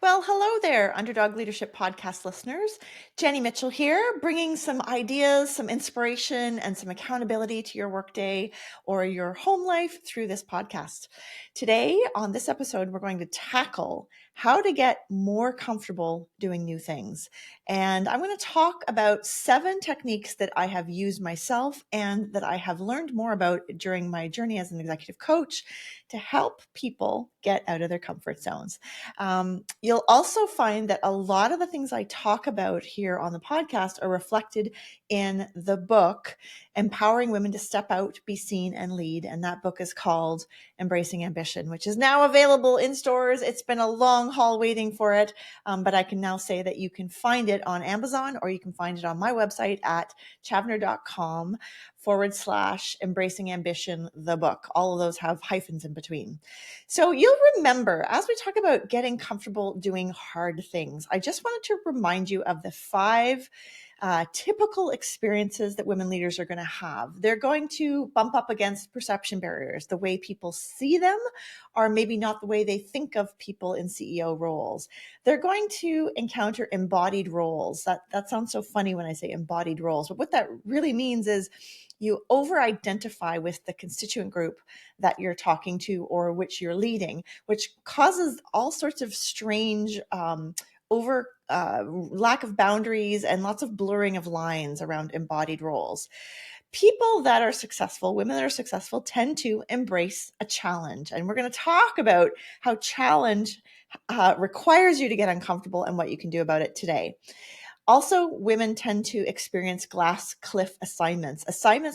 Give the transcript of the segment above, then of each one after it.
Well, hello there, Underdog Leadership Podcast listeners. Jenny Mitchell here, bringing some ideas, some inspiration, and some accountability to your workday or your home life through this podcast. Today, on this episode, we're going to tackle how to get more comfortable doing new things. And I'm going to talk about 7 techniques that I have used myself and that I have learned more about during my journey as an executive coach to help people get out of their comfort zones. You'll also find that a lot of the things I talk about here on the podcast are reflected in the book, Empowering Women to Step Out, Be Seen, and Lead. And that book is called Embracing Ambition, which is now available in stores. It's been a long haul waiting for it, but I can now say that you can find it on Amazon or you can find it on my website at chavner.com/embracing ambition, the book. All of those have hyphens in between. So you'll remember, as we talk about getting comfortable doing hard things, I just wanted to remind you of the 5 typical experiences that women leaders are going to have. They're going to bump up against perception barriers. The way people see them are maybe not the way they think of people in CEO roles. They're going to encounter embodied roles. That sounds so funny when I say embodied roles, but what that really means is you over-identify with the constituent group that you're talking to or which you're leading, which causes all sorts of strange lack of boundaries and lots of blurring of lines around embodied roles. People that are successful, women that are successful, tend to embrace a challenge. And we're going to talk about how challenge requires you to get uncomfortable and what you can do about it today. Also, women tend to experience glass cliff assignments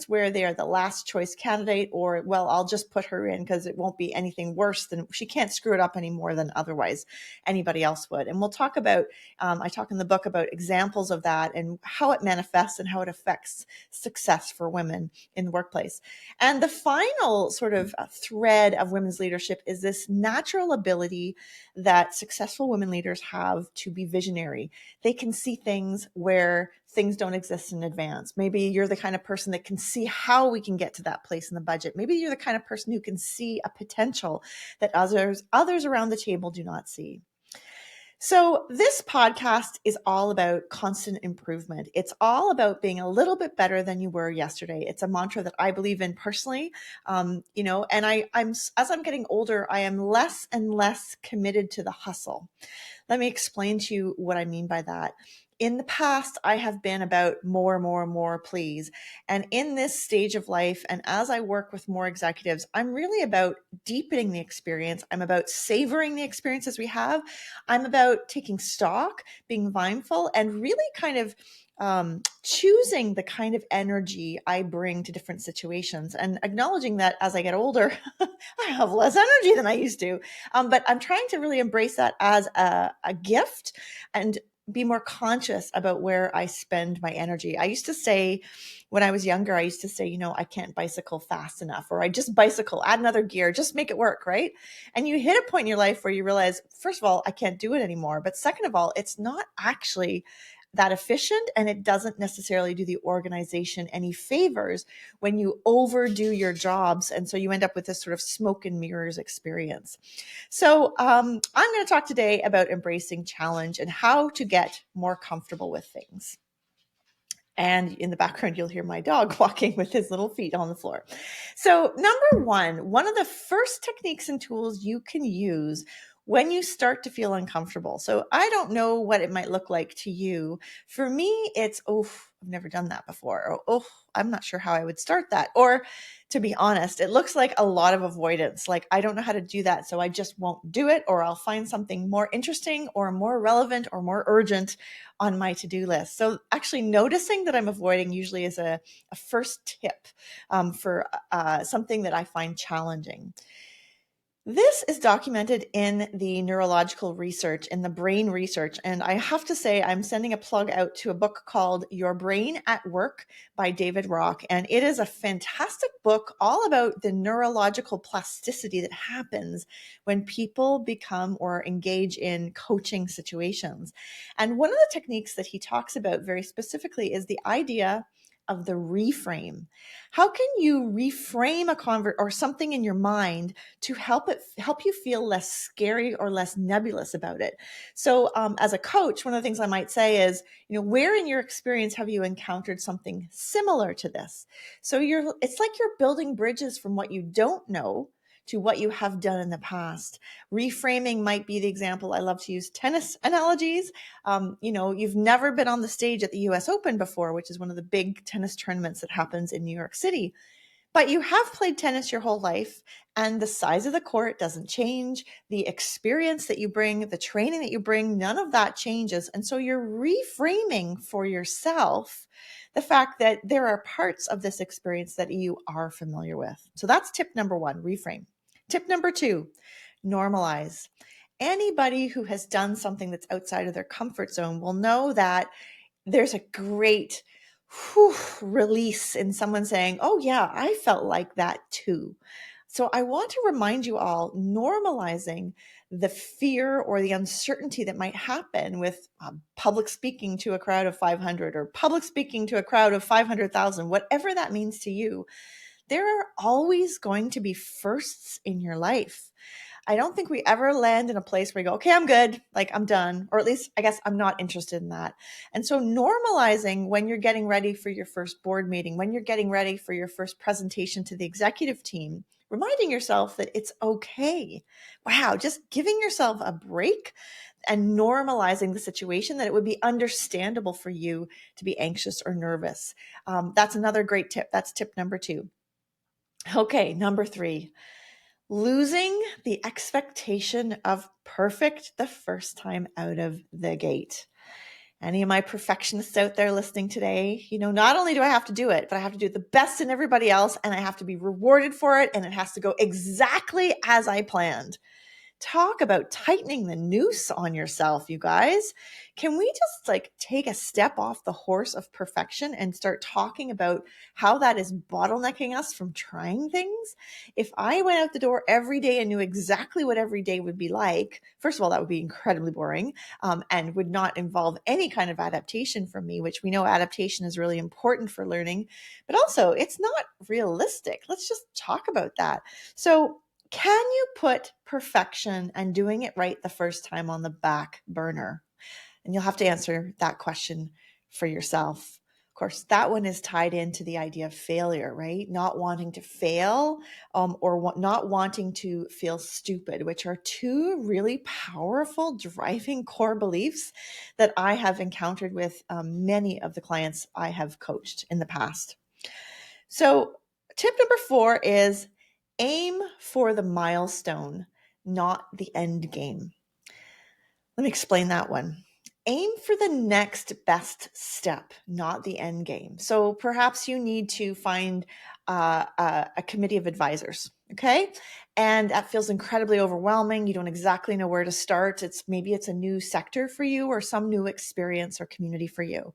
where they are the last choice candidate, or, well, I'll just put her in because it won't be anything worse than she can't screw it up any more than otherwise anybody else would. And we'll talk about, I talk in the book about examples of that and how it manifests and how it affects success for women in the workplace. And the final sort of thread of women's leadership is this natural ability that successful women leaders have to be visionary. They can see things where things don't exist in advance. Maybe you're the kind of person that can see how we can get to that place in the budget. Maybe you're the kind of person who can see a potential that others around the table do not see. So this podcast is all about constant improvement. It's all about being a little bit better than you were yesterday. It's a mantra that I believe in personally. And I'm as I'm getting older, I am less and less committed to the hustle. Let me explain to you what I mean by that. In the past, I have been about more, please. And in this stage of life, and as I work with more executives, I'm really about deepening the experience. I'm about savoring the experiences we have. I'm about taking stock, being mindful, and really kind of choosing the kind of energy I bring to different situations and acknowledging that as I get older, I have less energy than I used to. But I'm trying to really embrace that as a gift and be more conscious about where I spend my energy. I used to say, when I was younger, I used to say, I can't bicycle fast enough, or I just bicycle, add another gear, just make it work, right? And you hit a point in your life where you realize, first of all, I can't do it anymore. But second of all, it's not actually that efficient, and it doesn't necessarily do the organization any favors when you overdo your jobs. And so you end up with this sort of smoke and mirrors experience. So I'm going to talk today about embracing challenge and how to get more comfortable with things. And in the background, you'll hear my dog walking with his little feet on the floor. So number one of the first techniques and tools you can use when you start to feel uncomfortable. So I don't know what it might look like to you. For me, it's, I've never done that before. Or, I'm not sure how I would start that. Or to be honest, it looks like a lot of avoidance. Like, I don't know how to do that, so I just won't do it, or I'll find something more interesting or more relevant or more urgent on my to-do list. So actually noticing that I'm avoiding usually is a first tip for something that I find challenging. This is documented in the neurological research, in the brain research. And I have to say, I'm sending a plug out to a book called Your Brain at Work by David Rock. And it is a fantastic book all about the neurological plasticity that happens when people become or engage in coaching situations. And one of the techniques that he talks about very specifically is the idea of the reframe. How can you reframe a convert or something in your mind to help you feel less scary or less nebulous about it? So, as a coach, one of the things I might say is, where in your experience have you encountered something similar to this? So it's like you're building bridges from what you don't know to what you have done in the past. Reframing might be the example. I love to use tennis analogies. You've never been on the stage at the US Open before, which is one of the big tennis tournaments that happens in New York City. But you have played tennis your whole life, and the size of the court doesn't change. The experience that you bring, the training that you bring, none of that changes. And so you're reframing for yourself the fact that there are parts of this experience that you are familiar with. So that's tip number one, reframe. Tip number two, normalize. Anybody who has done something that's outside of their comfort zone will know that there's a great release in someone saying, oh yeah, I felt like that too. So I want to remind you all, normalizing the fear or the uncertainty that might happen with public speaking to a crowd of 500 or public speaking to a crowd of 500,000, whatever that means to you. There are always going to be firsts in your life. I don't think we ever land in a place where you go, okay, I'm good, like I'm done, or at least I guess I'm not interested in that. And so normalizing when you're getting ready for your first board meeting, when you're getting ready for your first presentation to the executive team, reminding yourself that it's okay. Wow, just giving yourself a break and normalizing the situation, that it would be understandable for you to be anxious or nervous. That's another great tip. That's tip number two. Okay, number three. Losing the expectation of perfect the first time out of the gate. Any of my perfectionists out there listening today, not only do I have to do it, but I have to do it the best in everybody else, and I have to be rewarded for it, and it has to go exactly as I planned. Talk about tightening the noose on yourself, you guys. Can we just take a step off the horse of perfection and start talking about how that is bottlenecking us from trying things? If I went out the door every day and knew exactly what every day would be like, first of all, that would be incredibly boring, and would not involve any kind of adaptation from me, which we know adaptation is really important for learning, but also it's not realistic. Let's just talk about that. So can you put perfection and doing it right the first time on the back burner? And you'll have to answer that question for yourself. Of course, that one is tied into the idea of failure, right? Not wanting to fail, or not wanting to feel stupid, which are two really powerful driving core beliefs that I have encountered with many of the clients I have coached in the past. So tip number four is aim for the milestone, not the end game. Let me explain that one. Aim for the next best step, not the end game. So perhaps you need to find a committee of advisors, okay? And that feels incredibly overwhelming. You don't exactly know where to start. Maybe it's a new sector for you or some new experience or community for you.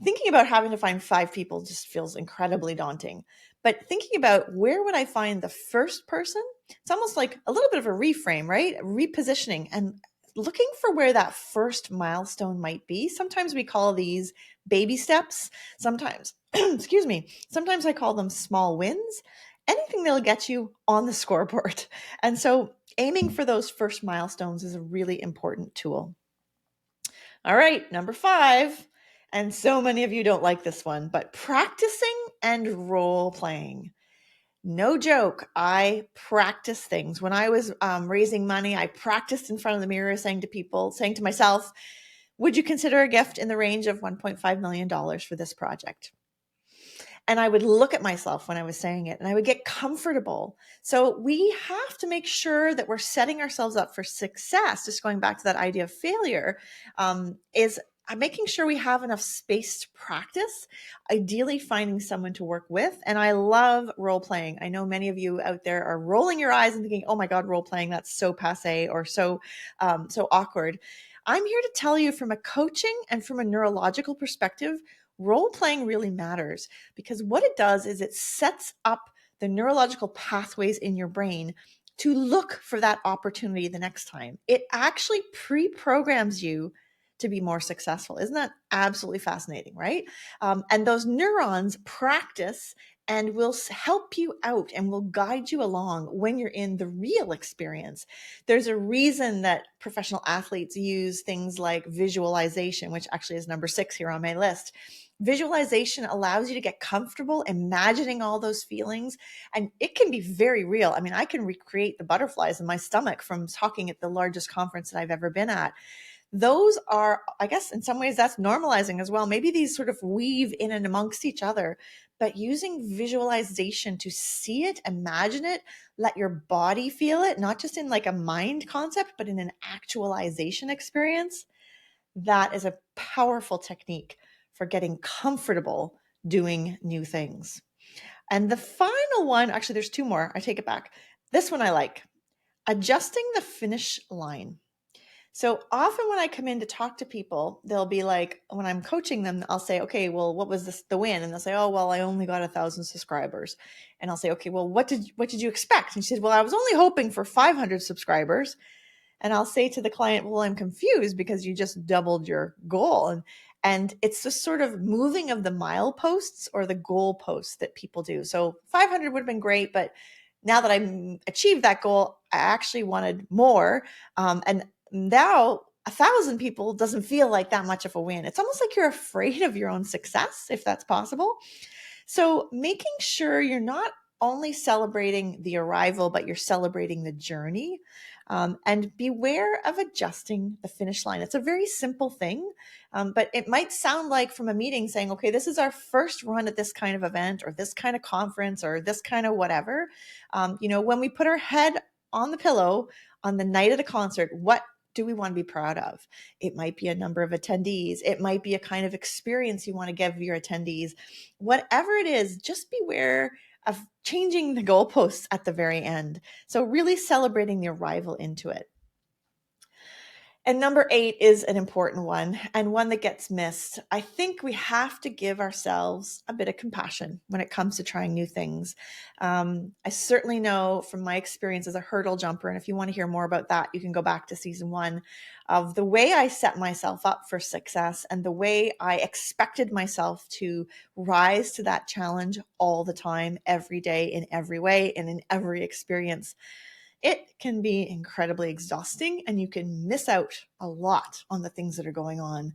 Thinking about having to find 5 people just feels incredibly daunting. But thinking about where would I find the first person, it's almost like a little bit of a reframe, right? Repositioning and looking for where that first milestone might be. Sometimes we call these baby steps. Sometimes, excuse me, sometimes I call them small wins. Anything that'll get you on the scoreboard. And so aiming for those first milestones is a really important tool. All right, number 5. And so many of you don't like this one, but practicing and role playing. No joke. I practice things. When I was raising money, I practiced in front of the mirror saying to myself, would you consider a gift in the range of $1.5 million for this project? And I would look at myself when I was saying it and I would get comfortable. So we have to make sure that we're setting ourselves up for success. Just going back to that idea of failure, is making sure we have enough space to practice, ideally finding someone to work with. And I love role playing. I know many of you out there are rolling your eyes and thinking, oh my God, role playing, that's so passe or so awkward. I'm here to tell you from a coaching and from a neurological perspective, role playing really matters, because what it does is it sets up the neurological pathways in your brain to look for that opportunity the next time. It actually pre-programs you to be more successful. Isn't that absolutely fascinating, right? And those neurons practice and will help you out and will guide you along when you're in the real experience. There's a reason that professional athletes use things like visualization, which actually is number 6 here on my list. Visualization allows you to get comfortable imagining all those feelings, and it can be very real. I mean, I can recreate the butterflies in my stomach from talking at the largest conference that I've ever been at. Those are, I guess, in some ways that's normalizing as well. Maybe these sort of weave in and amongst each other, but using visualization to see it, imagine it, let your body feel it, not just in like a mind concept, but in an actualization experience. That is a powerful technique for getting comfortable doing new things. And the final one, actually, there's 2 more. I take it back. This one I like, adjusting the finish line. So often when I come in to talk to people, they'll be like, when I'm coaching them, I'll say, okay, well, what was the win? And they'll say, oh, well, I only got 1,000 subscribers. And I'll say, okay, well, what did you expect? And she said, well, I was only hoping for 500 subscribers. And I'll say to the client, well, I'm confused because you just doubled your goal. And it's the sort of moving of the mileposts or the goal posts that people do. So 500 would have been great, but now that I achieved that goal, I actually wanted more. And now 1,000 people doesn't feel like that much of a win. It's almost like you're afraid of your own success, if that's possible. So making sure you're not only celebrating the arrival, but you're celebrating the journey. And beware of adjusting the finish line. It's a very simple thing, but it might sound like from a meeting saying, okay, this is our first run at this kind of event or this kind of conference or this kind of whatever. When we put our head on the pillow on the night of the concert, what do we want to be proud of? It might be a number of attendees. It might be a kind of experience you want to give your attendees. Whatever it is, just beware of changing the goalposts at the very end. So really celebrating the arrival into it. And number 8 is an important one and one that gets missed. I think we have to give ourselves a bit of compassion when it comes to trying new things. I certainly know from my experience as a hurdle jumper, and if you want to hear more about that, you can go back to season 1, of the way I set myself up for success and the way I expected myself to rise to that challenge all the time, every day, in every way, and in every experience. It can be incredibly exhausting and you can miss out a lot on the things that are going on.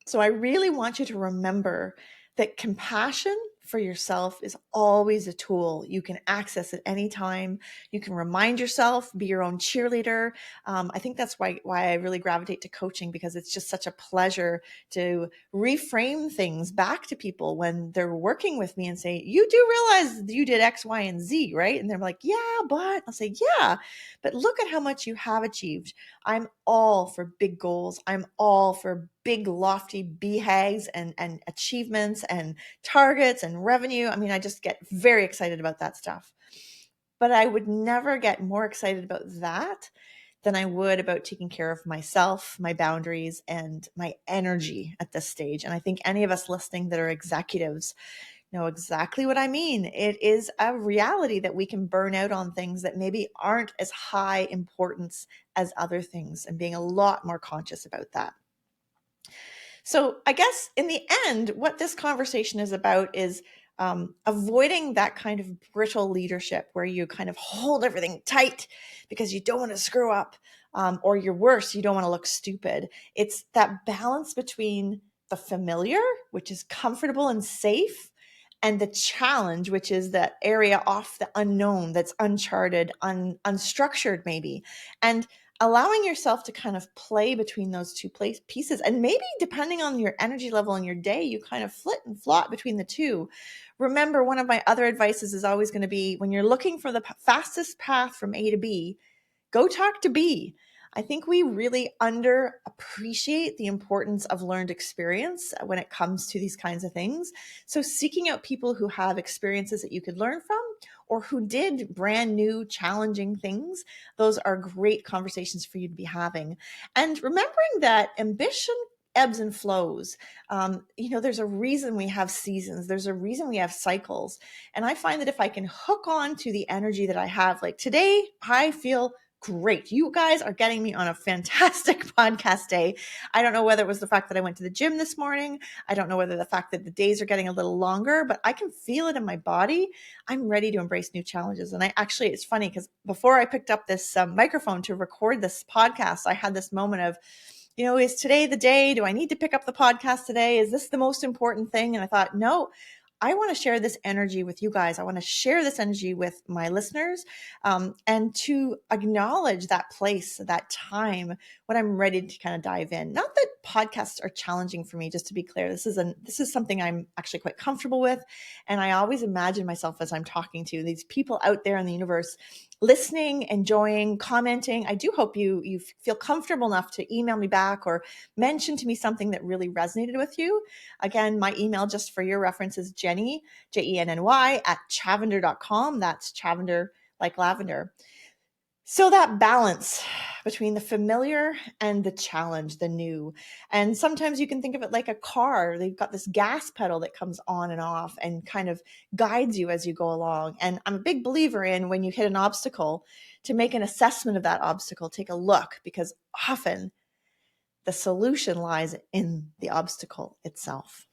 So I really want you to remember that compassion for yourself is always a tool you can access at any time. You can remind yourself, be your own cheerleader. I think that's why I really gravitate to coaching, because it's just such a pleasure to reframe things back to people when they're working with me and say, you do realize you did X, Y, and Z, right? And they're like, yeah, but I'll say, yeah, but look at how much you have achieved. I'm all for big goals. I'm all for big, lofty BHAGs and achievements and targets and revenue. I mean, I just get very excited about that stuff. But I would never get more excited about that than I would about taking care of myself, my boundaries, and my energy at this stage. And I think any of us listening that are executives know exactly what I mean. It is a reality that we can burn out on things that maybe aren't as high importance as other things, and being a lot more conscious about that. So I guess in the end, what this conversation is about is avoiding that kind of brittle leadership where you kind of hold everything tight because you don't want to screw up, or you're worse, you don't want to look stupid. It's that balance between the familiar, which is comfortable and safe, and the challenge, which is that area off the unknown, that's uncharted, unstructured maybe. And allowing yourself to kind of play between those two pieces. And maybe depending on your energy level in your day, you kind of flit and flop between the two. Remember, one of my other advices is always going to be, when you're looking for the fastest path from A to B, go talk to B. I think we really underappreciate the importance of learned experience when it comes to these kinds of things. So seeking out people who have experiences that you could learn from, or who did brand new, challenging things, those are great conversations for you to be having. And remembering that ambition ebbs and flows. There's a reason we have seasons. There's a reason we have cycles. And I find that if I can hook on to the energy that I have, like today, I feel great. You guys are getting me on a fantastic podcast day. I don't know whether it was the fact that I went to the gym this morning. I don't know whether the fact that the days are getting a little longer, but I can feel it in my body. I'm ready to embrace new challenges. And it's funny because before I picked up this microphone to record this podcast, I had this moment of, is today the day? Do I need to pick up the podcast today? Is this the most important thing? And I thought, no, I want to share this energy with you guys. I want to share this energy with my listeners, and to acknowledge that place, that time when I'm ready to kind of dive in. Not that podcasts are challenging for me, just to be clear. This is something I'm actually quite comfortable with. And I always imagine myself as I'm talking to these people out there in the universe, listening, enjoying, commenting. I do hope you feel comfortable enough to email me back or mention to me something that really resonated with you. Again, my email, just for your reference, is Jenny, Jenny, @chavender.com. That's Chavender like lavender. So that balance between the familiar and the challenge, the new. And sometimes you can think of it like a car. They've got this gas pedal that comes on and off and kind of guides you as you go along. And I'm a big believer in, when you hit an obstacle, to make an assessment of that obstacle, take a look, because often the solution lies in the obstacle itself.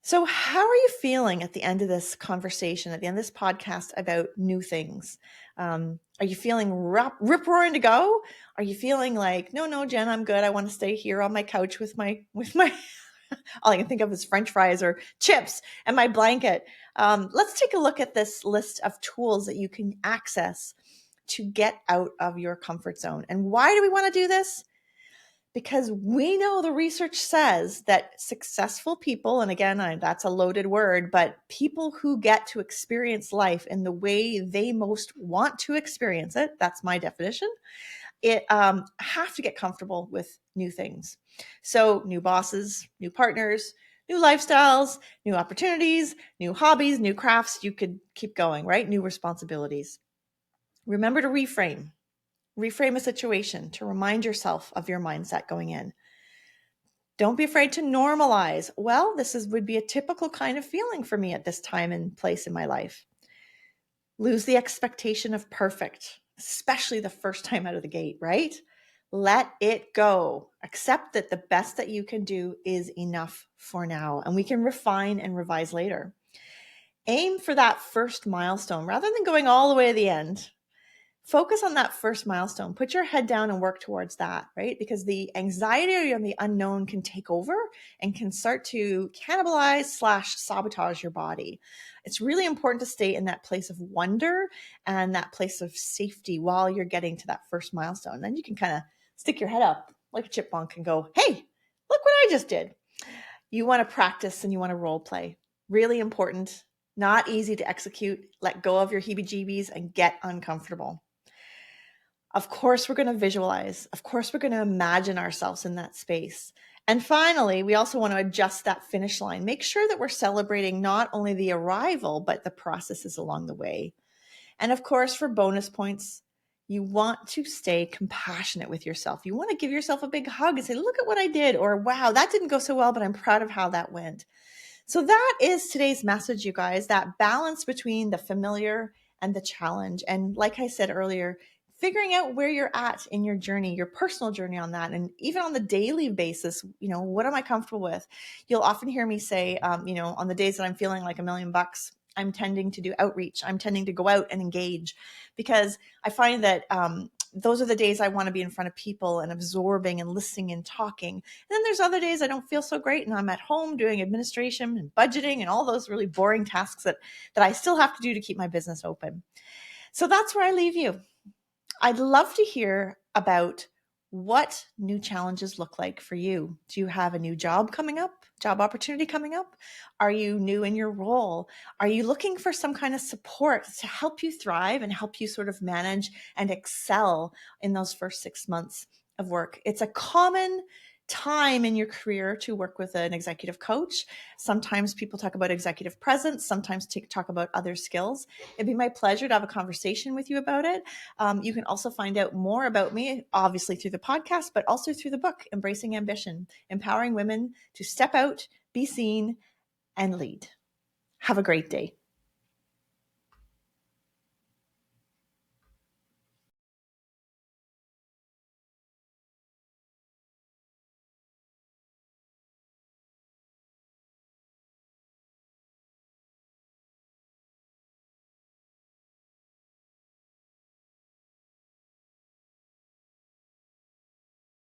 So how are you feeling at the end of this conversation, at the end of this podcast about new things? Are you feeling rip-roaring to go? Are you feeling like, no, Jen, I'm good. I want to stay here on my couch with my all I can think of is French fries or chips and my blanket. Let's take a look at this list of tools that you can access to get out of your comfort zone. And why do we want to do this? Because we know the research says that successful people, and again, that's a loaded word, but people who get to experience life in the way they most want to experience it, that's my definition, have to get comfortable with new things. So new bosses, new partners, new lifestyles, new opportunities, new hobbies, new crafts. You could keep going, right? New responsibilities. Remember to reframe. Reframe a situation to remind yourself of your mindset going in. Don't be afraid to normalize. Well, would be a typical kind of feeling for me at this time and place in my life. Lose the expectation of perfect, especially the first time out of the gate, right? Let it go. Accept that the best that you can do is enough for now, and we can refine and revise later. Aim for that first milestone rather than going all the way to the end. Focus on that first milestone. Put your head down and work towards that, right? Because the anxiety and the unknown can take over and can start to cannibalize/sabotage your body. It's really important to stay in that place of wonder and that place of safety while you're getting to that first milestone. Then you can kind of stick your head up like a chipmunk and go, hey, look what I just did. You want to practice and you want to role play. Really important, not easy to execute. Let go of your heebie-jeebies and get uncomfortable. Of course, we're going to visualize. Of course, we're going to imagine ourselves in that space. And finally, we also want to adjust that finish line. Make sure that we're celebrating not only the arrival, but the processes along the way. And of course, for bonus points, you want to stay compassionate with yourself. You want to give yourself a big hug and say, look at what I did, or wow, that didn't go so well, but I'm proud of how that went. So that is today's message, you guys, that balance between the familiar and the challenge. And like I said earlier, figuring out where you're at in your journey, your personal journey on that. And even on the daily basis, what am I comfortable with? You'll often hear me say, on the days that I'm feeling like $1,000,000, I'm tending to do outreach. I'm tending to go out and engage, because I find that those are the days I want to be in front of people and absorbing and listening and talking. And then there's other days I don't feel so great and I'm at home doing administration and budgeting and all those really boring tasks that I still have to do to keep my business open. So that's where I leave you. I'd love to hear about what new challenges look like for you. Do you have a new job coming up? Job opportunity coming up? Are you new in your role? Are you looking for some kind of support to help you thrive and help you sort of manage and excel in those first 6 months of work? It's a common time in your career to work with an executive coach. Sometimes people talk about executive presence, sometimes talk about other skills. It'd be my pleasure to have a conversation with you about it. You can also find out more about me, obviously through the podcast, but also through the book, Embracing Ambition, Empowering Women to Step Out, Be Seen, and Lead. Have a great day.